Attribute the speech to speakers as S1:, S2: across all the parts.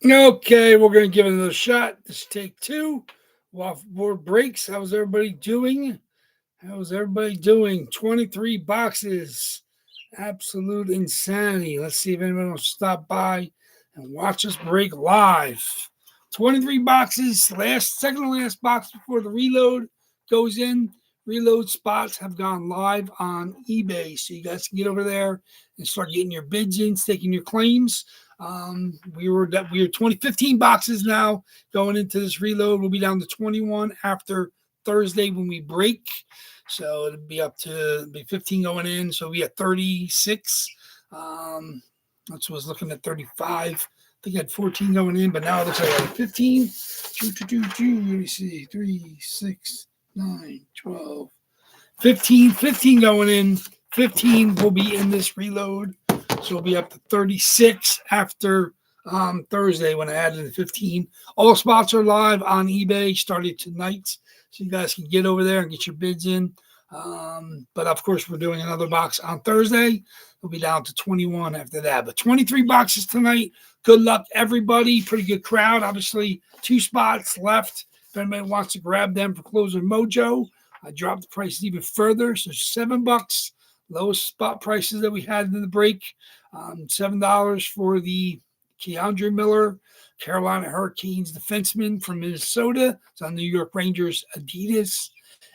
S1: Okay, we're going to give it another shot. This is take two. Waffleboard breaks. How's everybody doing? How's everybody doing? 23 boxes. Absolute insanity. Let's see if anyone will stop by and watch us break live. 23 boxes. Second to last box before the reload goes in. Reload spots have gone live on eBay. So you guys can get over there and start getting your bids in, staking your claims. We were 15 boxes now going into this reload. We'll be down to 21 after Thursday when we break. So it'll be up to be 15 going in. So we had 36. That's was looking at 35. I think I had 14 going in, but now it looks like I have 15. Let me see. 3, 6, 9, 12, 15. 15 going in. 15 will be in this reload. So we'll be up to 36 after Thursday when I added the 15. All spots are live on eBay starting tonight. So you guys can get over there and get your bids in. But of course, we're doing another box on Thursday. We'll be down to 21 after that. But 23 boxes tonight. Good luck, everybody. Pretty good crowd. Obviously, 2 spots left. If anybody wants to grab them for Closer Mojo, I dropped the prices even further. So $7. Lowest spot prices that we had in the break. $7 for the Keandre Miller, Carolina Hurricanes defenseman from Minnesota. It's on New York Rangers Adidas.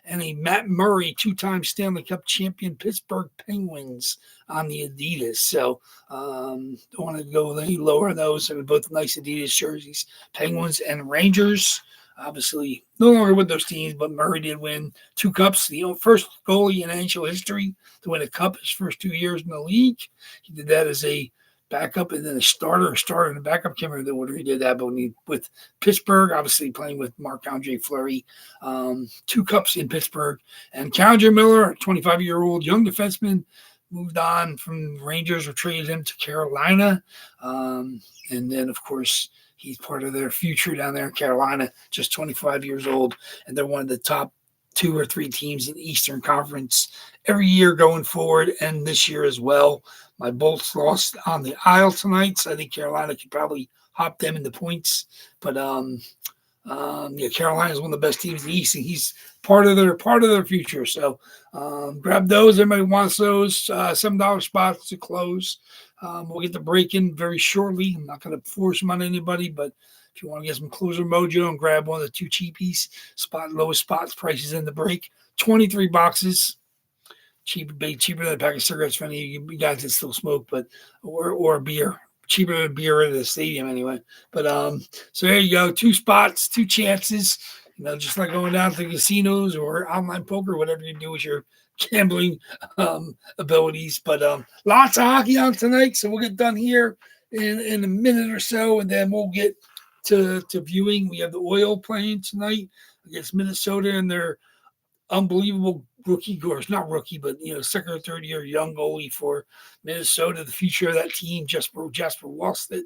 S1: And a Matt Murray, 2-time Stanley Cup champion Pittsburgh Penguins on the Adidas. So don't want to go any lower on those. They're both nice Adidas jerseys. Penguins and Rangers. Obviously, no longer with those teams, but Murray did win 2 cups. The first goalie in NHL history to win a cup his first 2 years in the league. He did that as a backup and then a starter and a backup. Can't remember the order he did that, but with Pittsburgh, obviously playing with Marc-Andre Fleury, 2 cups in Pittsburgh. And Keandre Miller, 25-year-old young defenseman, moved on from Rangers or traded him to Carolina. And then, of course, he's part of their future down there in Carolina, just 25 years old. And they're one of the top 2 or 3 teams in the Eastern Conference every year going forward, and this year as well. My Bolts lost on the aisle tonight, so I think Carolina could probably hop them in the points. But Carolina is one of the best teams in the East, and he's part of their future. So grab those. Everybody wants those. $7 spots to close. We'll get the break in very shortly. I'm not going to force them on anybody, but if you want to get some Closer Mojo and grab one of the 2 cheapies, lowest spots prices in the break. 23 boxes. Cheaper than a pack of cigarettes for any of you guys that still smoke, but or beer. Cheaper than beer at the stadium anyway. But so there you go. 2 spots, 2 chances. Just like going down to the casinos or online poker, whatever you do with your gambling abilities. But lots of hockey on tonight, so we'll get done here in a minute or so, and then we'll get to viewing. We have the Oil playing tonight against Minnesota and their unbelievable rookie, or not rookie, but second or third year young goalie for Minnesota. The future of that team, Jasper Wallstedt,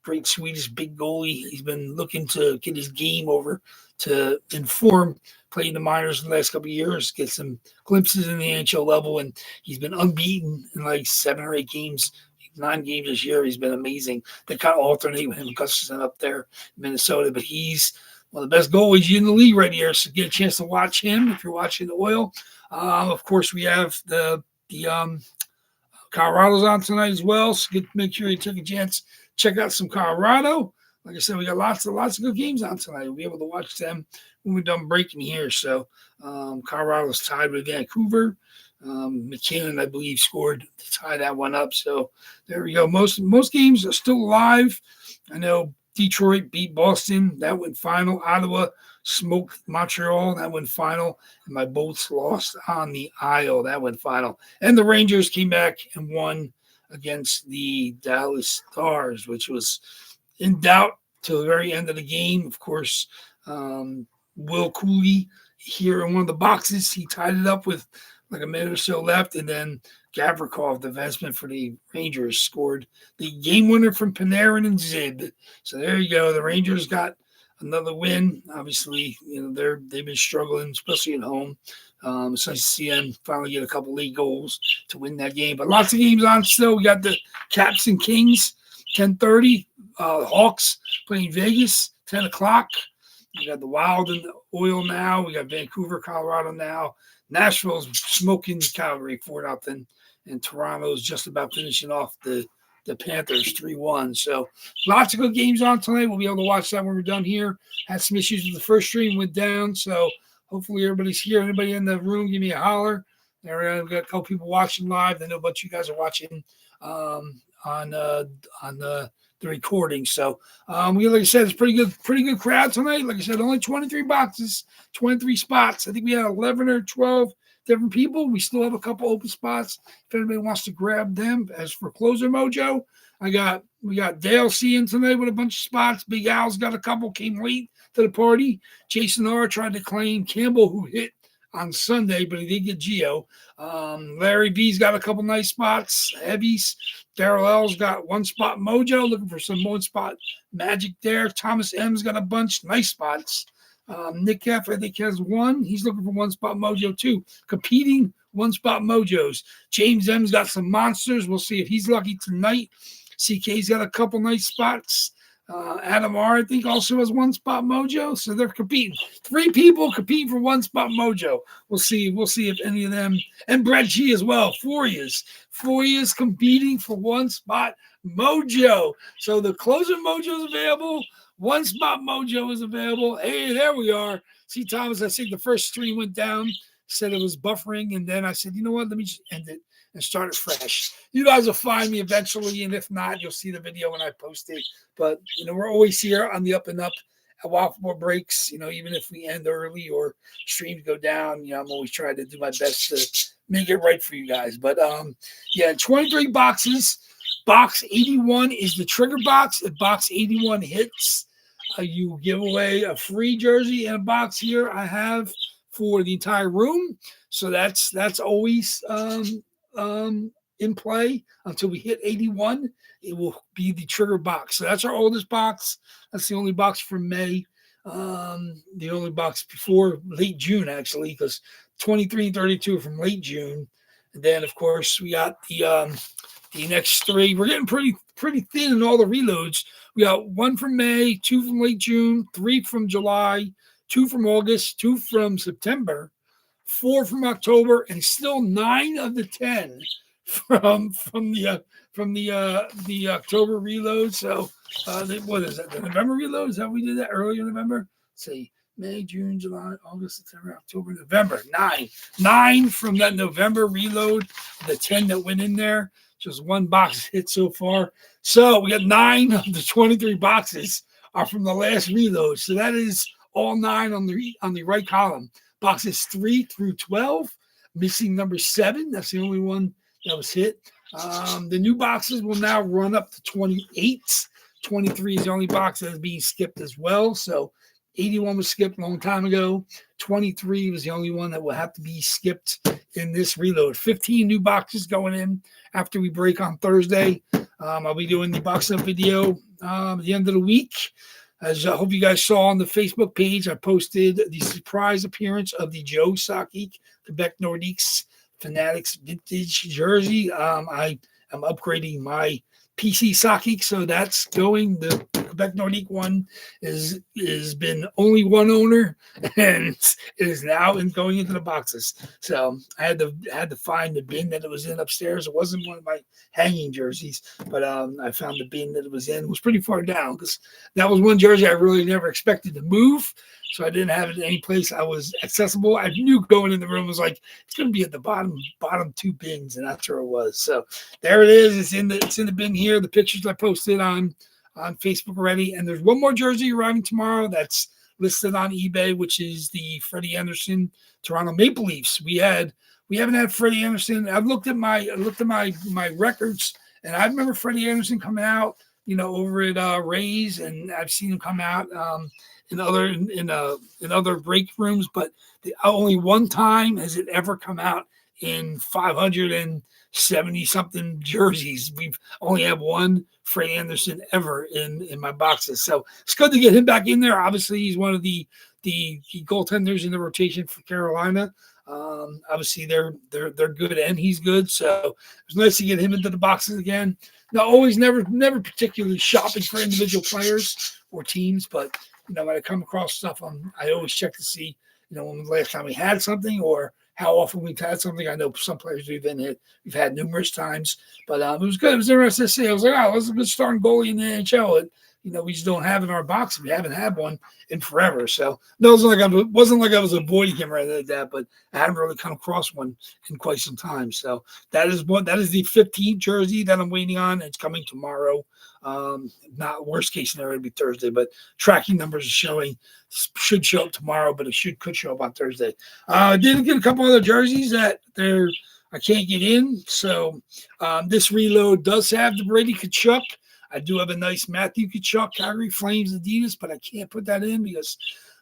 S1: great Swedish big goalie. He's been looking to get his game over to inform, playing the minors in the last couple of years, get some glimpses in the NHL level, and he's been unbeaten in like 7 or 8 games. 9 games this year. He's been amazing. They kind of alternate with him and Gustafson up there in Minnesota, but he's one of the best goalies in the league right here. So get a chance to watch him if you're watching the Oil. Of course, we have the Colorado's on tonight as well. So make sure you take a chance, check out some Colorado. Like I said, we got lots of good games on tonight. We'll be able to watch them when we're done breaking here. So Colorado's tied with Vancouver. McKinnon, I believe, scored to tie that one up. So there we go. Most games are still alive. I know Detroit beat Boston. That went final. Ottawa smoked Montreal. That went final. And my Bolts lost on the aisle. That went final. And the Rangers came back and won against the Dallas Stars, which was in doubt till the very end of the game. Of course, Will Cooley here in one of the boxes, he tied it up with like a minute or so left, and then Gavrikov, the defenseman for the Rangers, scored the game winner from Panarin and Zib. So there you go. The Rangers got another win. Obviously, they've been struggling, especially at home. It's nice to see them finally get a couple league goals to win that game. But lots of games on still. We got the Caps and Kings, 10:30. Hawks playing Vegas, 10 o'clock. We got the Wild and the Oil now. We got Vancouver, Colorado now. Nashville's smoking Calgary 4-0. And Toronto's just about finishing off the Panthers 3-1. So lots of good games on tonight. We'll be able to watch that when we're done here. Had some issues with the first stream, went down. So hopefully everybody's here. Anybody in the room, give me a holler. There, we've got a couple people watching live. I know a bunch of you guys are watching on the recording. So like I said, it's pretty good crowd tonight. Like I said, only 23 boxes, 23 spots. I think we had 11 or 12 different people. We still have a couple open spots if anybody wants to grab them. As for Closer Mojo, we got Dale C in tonight with a bunch of spots. Big Al's got a couple, came late to the party. Jason R tried to claim Campbell, who hit on Sunday, but he did get Geo. Larry B's got a couple nice spots. Heavies. Daryl L's got one spot Mojo, looking for some one spot magic there. Thomas M's got a bunch nice spots. Nick F, I think, has one. He's looking for one spot Mojo too. Competing one spot Mojos. James M's got some monsters. We'll see if he's lucky tonight. CK's got a couple nice spots. Adam R, I think, also has one spot Mojo. So they're competing. 3 people competing for one spot Mojo. We'll see if any of them, and Brett G as well. 4 years competing for one spot Mojo. So the Closer Mojo is available. One spot Mojo is available. Hey, there we are. See, Thomas, I think the first stream went down, said it was buffering, and then I said, you know what, let me just end it and start it fresh. You guys will find me eventually, and if not, you'll see the video when I post it. But, we're always here on the up and up at WAFFLEBOARD Breaks. Even if we end early or streams go down, I'm always trying to do my best to make it right for you guys. But, 23 boxes. Box 81 is the trigger box. If box 81 hits, you give away a free jersey and a box here I have for the entire room. So that's always in play until we hit 81. It will be the trigger box. So that's our oldest box. That's the only box from May. The only box before late June, actually, because 23 and 32 are from late June. And then, of course, we got the next 3. We're getting pretty thin in all the reloads. We got 1 from May, 2 from late June, 3 from July, 2 from August, 2 from September, 4 from October, and still 9 of the 10 from the October reload. So what is that? The November reload? Is that we did that earlier in November? Let's see. May, June, July, August, September, October, November. 9 from that November reload. The 10 that went in there. Just 1 box hit so far. So we got 9 of the 23 boxes are from the last reload. So that is all 9 on the right column. Boxes 3 through 12. Missing number 7. That's the only one that was hit. The new boxes will now run up to 28. 23 is the only box that is being skipped as well. So 81 was skipped a long time ago. 23 was the only one that will have to be skipped in this reload. 15 new boxes going in after we break on Thursday. I'll be doing the box up video at the end of the week. As I hope you guys saw on the Facebook page, I posted the surprise appearance of the Joe Sakic Quebec Nordiques Fanatics vintage jersey. I am upgrading my PC Sakic, so that's going. The Quebec Nordique one has been only one owner, and it is now going into the boxes. So I had to find the bin that it was in upstairs. It wasn't one of my hanging jerseys, but I found the bin that it was in. It was pretty far down because that was one jersey I really never expected to move. So I didn't have it in any place I was accessible. I knew going in the room was like, it's going to be at the bottom 2 bins, and that's where it was. So there it is. It's in the bin here. The pictures I posted on Facebook already. And there's one more jersey arriving tomorrow that's listed on eBay, which is the Freddie Anderson Toronto Maple Leafs. We haven't had Freddie Anderson. I've looked at my records, and I remember Freddie Anderson coming out, over at Rays, and I've seen him come out in other break rooms, but only one time has it ever come out in 570 something jerseys. We've only had one Freddie Anderson ever in my boxes, so it's good to get him back in there. Obviously, he's one of the goaltenders in the rotation for Carolina. Obviously, they're good and he's good, so it was nice to get him into the boxes again. not always, never particularly shopping for individual players or teams, but when I come across stuff, I always check to see when the last time we had something or how often we've had something. I know some players we've had numerous times, but it was good. It was interesting to see. I was like, oh, this is a good starting goalie in the NHL. And, we just don't have in our box. We haven't had one in forever. So no, it wasn't like I was avoiding him or anything like that, but I haven't really come across one in quite some time. So that is the 15th jersey that I'm waiting on. It's coming tomorrow. Not worst case scenario, it'll be Thursday, but tracking numbers are showing, should show up tomorrow, but it could show up on Thursday. I did get a couple other jerseys that I can't get in. So this reload does have the Brady Tkachuk. I do have a nice Matthew Tkachuk, Calgary Flames Adidas, but I can't put that in because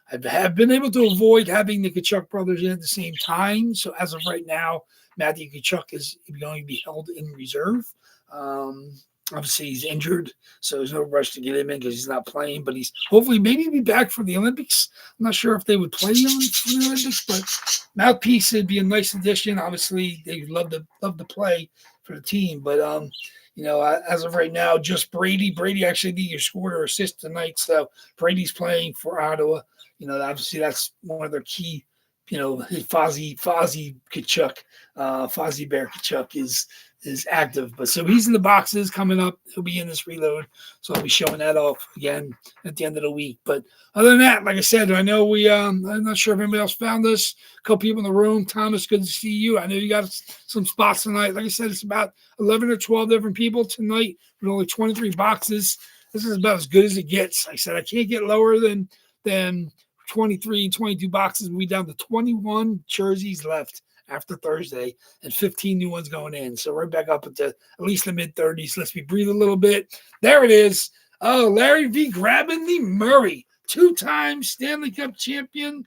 S1: I have been able to avoid having the Tkachuk brothers in at the same time. So as of right now, Matthew Tkachuk is going to be held in reserve. Obviously, he's injured, so there's no rush to get him in because he's not playing. But he's hopefully maybe be back for the Olympics. I'm not sure if they would play him for the Olympics, but Mouthpiece would be a nice addition. Obviously, they love to play for the team, but as of right now, just Brady. Brady actually either scored or assist tonight, so Brady's playing for Ottawa. Obviously that's one of their key. Fozzie Tkachuk, Fozzie Bear Tkachuk is active, but so he's in the boxes coming up. He'll be in this reload, so I'll be showing that off again at the end of the week. But other than that, like I said, I know I'm not sure if anybody else found this. A couple people in the room. Thomas, good to see you. I know you got some spots tonight. Like I said, it's about 11 or 12 different people tonight with only 23 boxes. This is about as good as it gets. Like I said, I can't get lower than 23 and 22 boxes. We down to 21 jerseys left after Thursday and 15 new ones going in. So right back up at least the mid-30s. Let's breathe a little bit. There it is. Oh, Larry V grabbing the Murray. 2-time Stanley Cup champion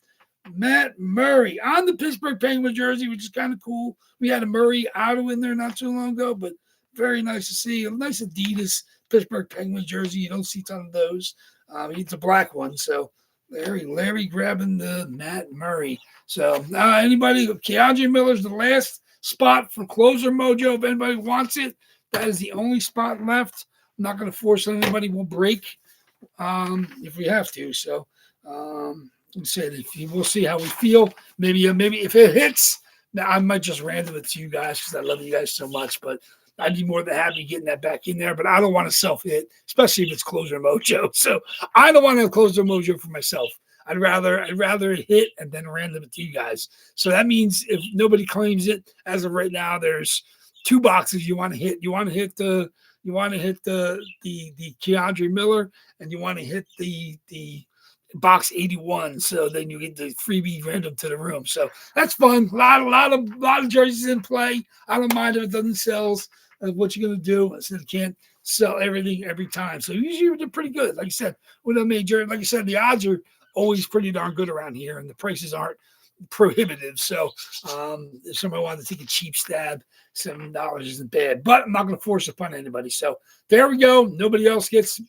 S1: Matt Murray on the Pittsburgh Penguins jersey, which is kind of cool. We had a Murray auto in there not too long ago, but very nice to see. A nice Adidas Pittsburgh Penguins jersey. You don't see a ton of those. It's a black one, so Larry grabbing the Matt Murray. So anybody, Keandre Miller's the last spot for Closer Mojo. If anybody wants it, that is the only spot left. I'm not going to force anybody. We'll break if we have to. So like I said, we'll see how we feel. Maybe if it hits, I might just random it to you guys because I love you guys so much. But I'd be more than happy getting that back in there, but I don't want to self-hit, especially if it's Closer Mojo. So I don't want to have Closer Mojo for myself. I'd rather hit and then random it to you guys. So that means if nobody claims it, as of right now, there's 2 boxes you want to hit. You want to hit the Keandre Miller, and you want to hit the box 81. So then you get the freebie random to the room. So that's fun. A lot of jerseys in play. I don't mind if it doesn't sell. What you're going to do. I said, you can't sell everything every time. So usually they're pretty good. Like I said, with a major, like I said, the odds are always pretty darn good around here, and the prices aren't prohibitive. So if somebody wanted to take a cheap stab, $7 isn't bad. But I'm not going to force it upon anybody. So there we go. Nobody else gets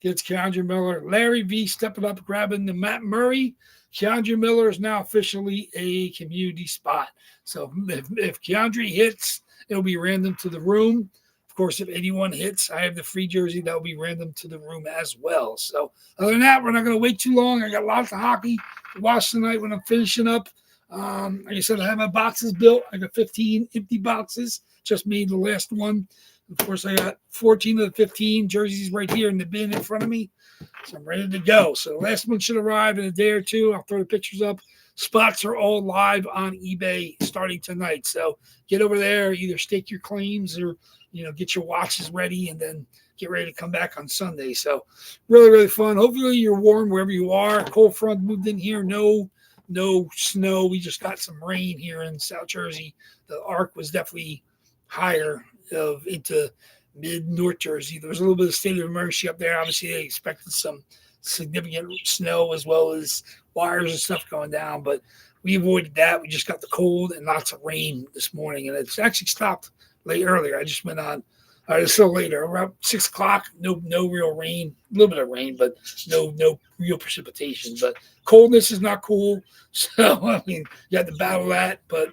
S1: Keandre Miller. Larry V stepping up, grabbing the Matt Murray. Keandre Miller is now officially a community spot. So if Keandre hits, it'll be random to the room. Of course, if anyone hits, I have the free jersey that will be random to the room as well. So other than that, we're not going to wait too long. I got lots of hockey to watch tonight when I'm finishing up. Like I said, I have my boxes built. I got 15 empty boxes. Just made the last one. Of course, I got 14 of the 15 jerseys right here in the bin in front of me. So I'm ready to go. So the last one should arrive in a day or two. I'll throw the pictures up. Spots are all live on eBay starting tonight. So get over there, either stake your claims or, get your watches ready and then get ready to come back on Sunday. So really, really fun. Hopefully you're warm wherever you are. Cold front moved in here. No snow. We just got some rain here in South Jersey. The arc was definitely higher into mid-North Jersey. There was a little bit of state of emergency up there. Obviously, they expected some significant snow as well as wires and stuff going down, but we avoided that. We just got the cold and lots of rain this morning, and it's actually stopped late earlier. I just went on. It's still later, around 6 o'clock. No real rain. A little bit of rain, but no real precipitation. But coldness is not cool. So I mean, you have to battle that. But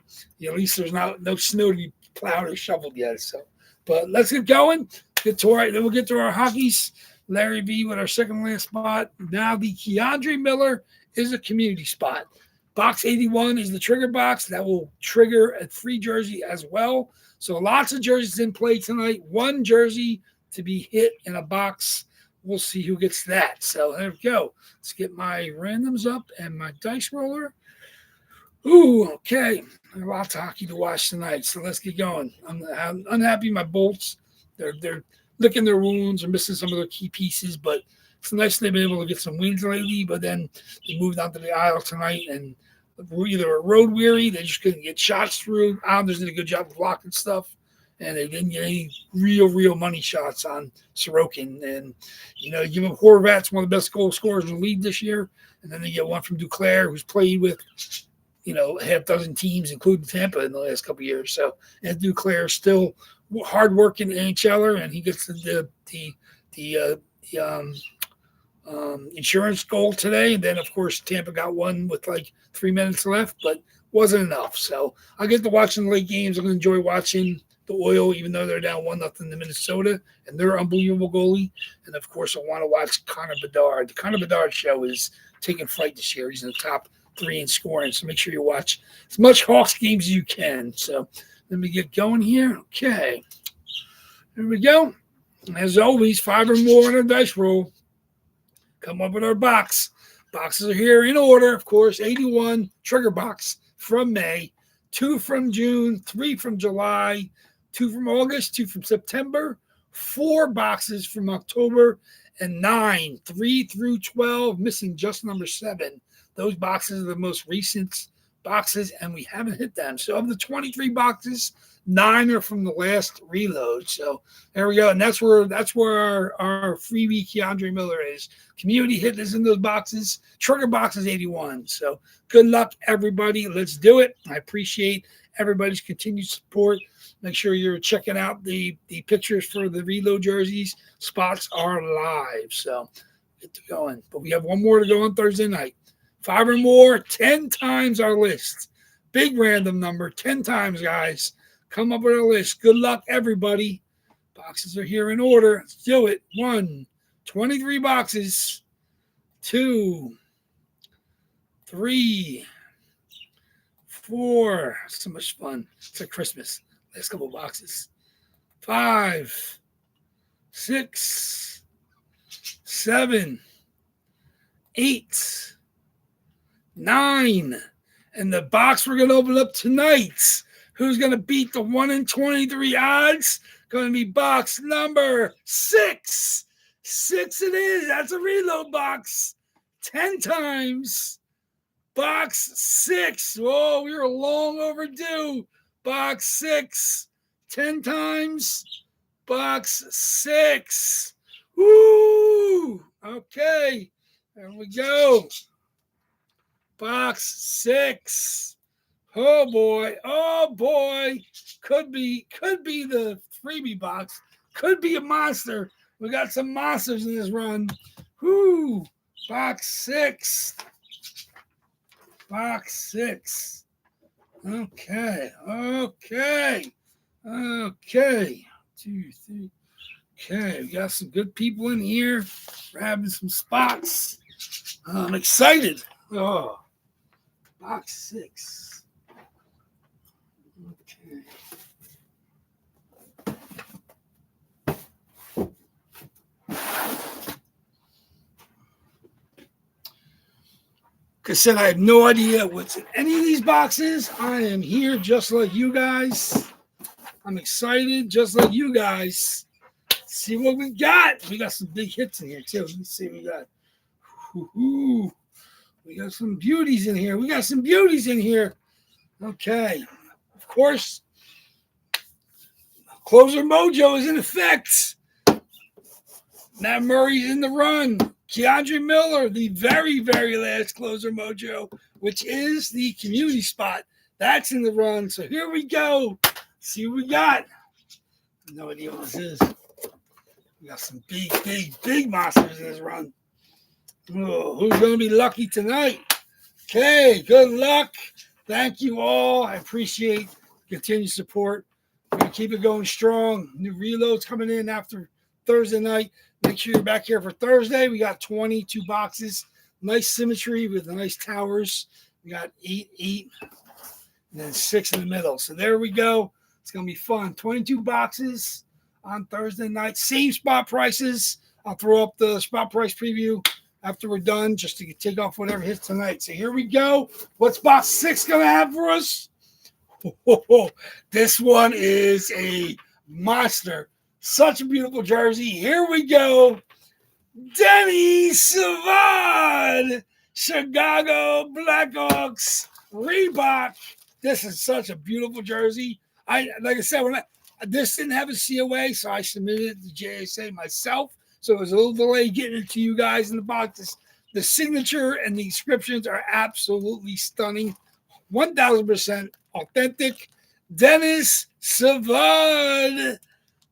S1: at least there's no snow to be plowed or shoveled yet. So But let's get going. Then we'll get to our hockeys. Larry V with our second last spot. Now the Keandre Miller is a community spot. Box 81 is the trigger box. That will trigger a free jersey as well. So lots of jerseys in play tonight. One jersey to be hit in a box. We'll see who gets that. So there we go. Let's get my randoms up and my dice roller. Ooh, okay. Lots of hockey to watch tonight. So let's get going. I'm unhappy my Bolts. They're licking their wounds or missing some of their key pieces, but it's nice they've been able to get some wins lately. But then they moved onto the aisle tonight and were either road weary, they just couldn't get shots through. Islanders did a good job of blocking stuff, and they didn't get any real money shots on Sorokin. And, you know, give him Horvat's one of the best goal scorers in the league this year, and then they get one from Duclair, who's played with, you know, half dozen teams, including Tampa, in the last couple of years. So, and Duclair is still hardworking NHLer, and he gets the insurance goal today. And then, of course, Tampa got one with like 3 minutes left, but wasn't enough. So I get to watching the late games. I'm going to enjoy watching the Oil, even though they're down 1-0 to Minnesota, and they're unbelievable goalie. And, of course, I want to watch Connor Bedard. The Connor Bedard show is taking flight this year. He's in the top 3 in scoring, so make sure you watch as much Hawks games as you can. So let me get going here. Okay. Here we go. As always, 5 or more on our dice roll. Come up with our box. Boxes are here in order, of course. 81 trigger box from May, 2 from June, 3 from July, 2 from August, 2 from September, 4 boxes from October, and 9, 3 through 12, missing just number 7. Those boxes are the most recent boxes, and we haven't hit them. So of the 23 boxes, 9 are from the last reload. So there we go. And that's where our freebie Keandre Miller is. Community hit is in those boxes. Trigger box is 81. So good luck, everybody. Let's do it. I appreciate everybody's continued support. Make sure you're checking out the pictures for the reload jerseys. Spots are live. So get to going. But we have one more to go on Thursday night. 5 or more, 10 times our list. Big random number, 10 times, guys. Come up with a list. Good luck, everybody. Boxes are here in order. Let's do it. 1, 23 boxes. 2, 3, 4. So much fun. It's like Christmas. Last couple boxes. 5, 6, 7, 8, 9. And the box we're going to open up tonight. Who's going to beat the 1 in 23 odds? Going to be box number 6. 6 it is. That's a reload box. 10 times. Box 6. Whoa, we were long overdue. Box 6. 10 times. Box 6. Woo! Okay. There we go. Box 6. Oh boy. Could be the freebie box. Could be a monster. We got some monsters in this run. Whoo! Box 6. Box 6. Okay. 2, 3. Okay, we got some good people in here. Grabbing some spots. I'm excited. Oh, box 6. Okay. Like I said, I have no idea what's in any of these boxes. I am here just like you guys. I'm excited just like you guys. Let's see what we got. We got some big hits in here too. Let me see what we got. Ooh. We got some beauties in here. Okay. Of course, closer mojo is in effect. Matt Murray's in the run. Keandre Miller, the very, very last closer mojo, which is the community spot. That's in the run. So here we go. See what we got. No idea what this is. We got some big monsters in this run. Oh, who's going to be lucky tonight? Okay, good luck. Thank you all. I appreciate continued support. We're going to keep it going strong. New reloads coming in after Thursday night. Make sure you're back here for Thursday. We got 22 boxes. Nice symmetry with the nice towers. We got 8, 8, and then 6 in the middle. So there we go. It's going to be fun. 22 boxes on Thursday night. Same spot prices. I'll throw up the spot price preview after we're done just to take off whatever hits tonight. So here we go. What's box 6 going to have for us? This one is a monster. Such a beautiful jersey. Here we go. Denny Savard, Chicago Blackhawks, Reebok. This is such a beautiful jersey. Like I said, this didn't have a COA, so I submitted it to JSA myself. So it was a little delay getting it to you guys in the boxes. The signature and the inscriptions are absolutely stunning. 1,000% authentic. Dennis Savard,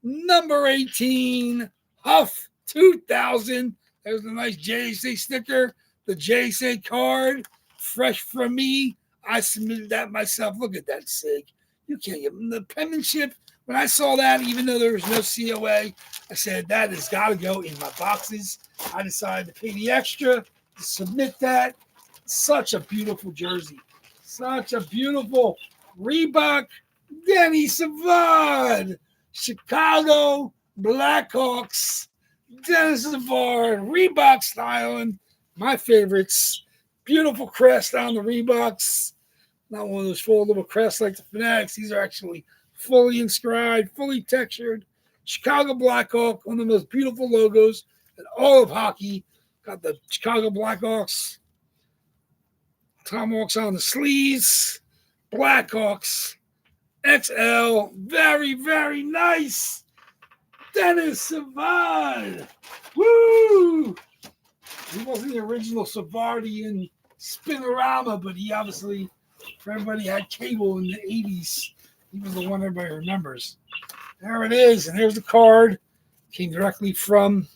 S1: number 18, Huff 2000. There's a nice JSA sticker, the JSA card, fresh from me. I submitted that myself. Look at that sig. You can't give them the penmanship. When I saw that, even though there was no COA, I said, that has got to go in my boxes. I decided to pay the extra to submit that. Such a beautiful jersey. Such a beautiful Reebok Denny Savard. Chicago Blackhawks. Dennis Savard. Reebok styling. My favorites. Beautiful crest on the Reeboks. Not one of those foldable crests like the Fanatics. These are actually fully inscribed, fully textured. Chicago Blackhawk, one of the most beautiful logos in all of hockey. Got the Chicago Blackhawks Tomahawks on the sleeves. Blackhawks XL. Very, very nice. Dennis Savard. Woo! He wasn't the original Savardian Spinorama, but he obviously, for everybody had cable in the 80s. He was the one everybody remembers. There it is. And there's the card. Came directly from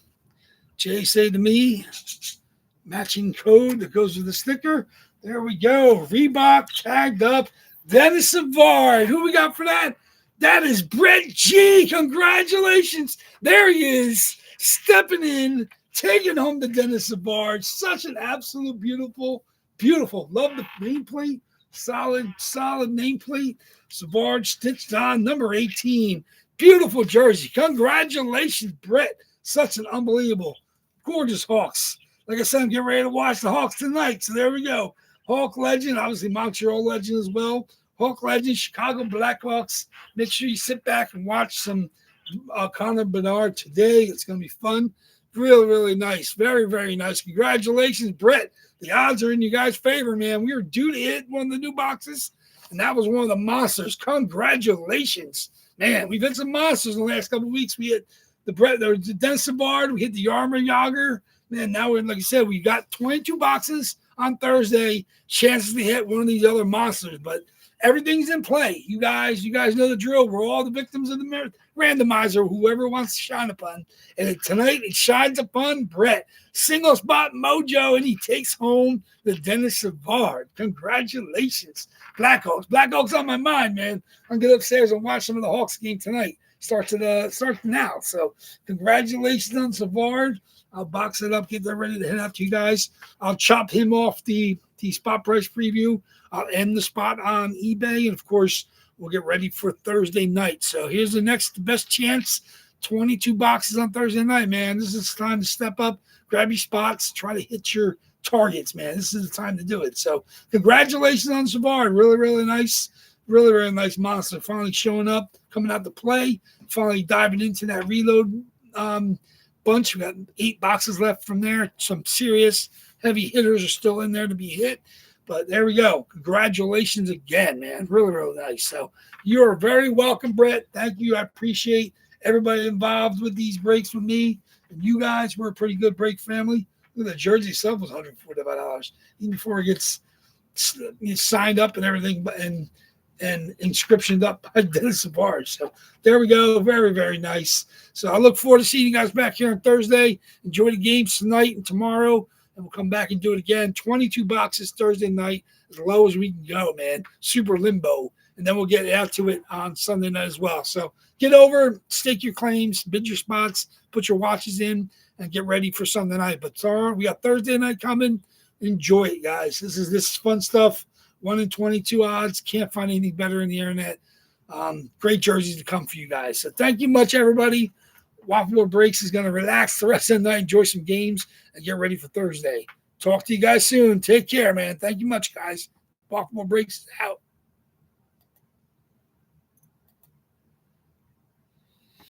S1: JSA to me. Matching code that goes with the sticker. There we go. Reebok tagged up. Dennis Savard. Who we got for that? That is Brett G. Congratulations. There he is. Stepping in. Taking home the Dennis Savard. Such an absolute beautiful. Love the nameplate. Solid nameplate. Savard stitched on. Number 18. Beautiful jersey. Congratulations, Brett. Such an unbelievable, gorgeous Hawks. Like I said, I'm getting ready to watch the Hawks tonight. So there we go. Hawk legend, obviously Montreal legend as well. Hawk legend, Chicago Blackhawks. Make sure you sit back and watch some Connor Bedard today. It's going to be fun. Really, really nice. Very, very nice. Congratulations, Brett. The odds are in you guys' favor, man. We were due to hit one of the new boxes, and that was one of the monsters. Congratulations. Man, we've hit some monsters in the last couple of weeks. We hit the Dennis Savard. We hit the Yarmer Yager. Man, now we're, like I said, we got 22 boxes on Thursday. Chances to hit one of these other monsters, but everything's in play. You guys know the drill. We're all the victims of the randomizer, whoever wants to shine upon. And tonight it shines upon Brett. Single spot mojo, and he takes home the Dennis Savard. Congratulations, Blackhawks. Blackhawks on my mind, man. I'm going to get upstairs and watch some of the Hawks game tonight. Starts now. So congratulations on Savard. I'll box it up, get that ready to head out to you guys. I'll chop him off the spot price preview. I'll end the spot on eBay. And, of course, we'll get ready for Thursday night. So here's the best chance. 22 boxes on Thursday night, man. This is time to step up, grab your spots, try to hit your targets, man. This is the time to do it. So congratulations on Savard. Really, really nice. Really, really nice monster. Finally showing up, coming out to play, finally diving into that reload bunch. We got 8 boxes left from there. Some serious heavy hitters are still in there to be hit. But there we go. Congratulations again, man. Really, really nice. So you are very welcome, Brett. Thank you. I appreciate everybody involved with these breaks with me. And you guys, we're a pretty good break family. Look at the jersey itself was $145, even before it gets signed up and everything and inscriptioned up by Dennis Savard. So there we go. Very, very nice. So I look forward to seeing you guys back here on Thursday. Enjoy the games tonight and tomorrow. And we'll come back and do it again. 22 boxes Thursday night, as low as we can go, man. Super limbo and then we'll get out to it on Sunday night as well. So get over, stake your claims, bid your spots, put your watches in, and get ready for Sunday night. But tomorrow we got Thursday night coming. Enjoy it, guys. This is fun stuff. 1 in 22 odds. Can't find anything better in the internet. Great jerseys to come for you guys. So thank you much, everybody. WAFFLEBOARD Breaks is going to relax the rest of the night, enjoy some games, and get ready for Thursday. Talk to you guys soon. Take care, man. Thank you much, guys. WAFFLEBOARD Breaks out.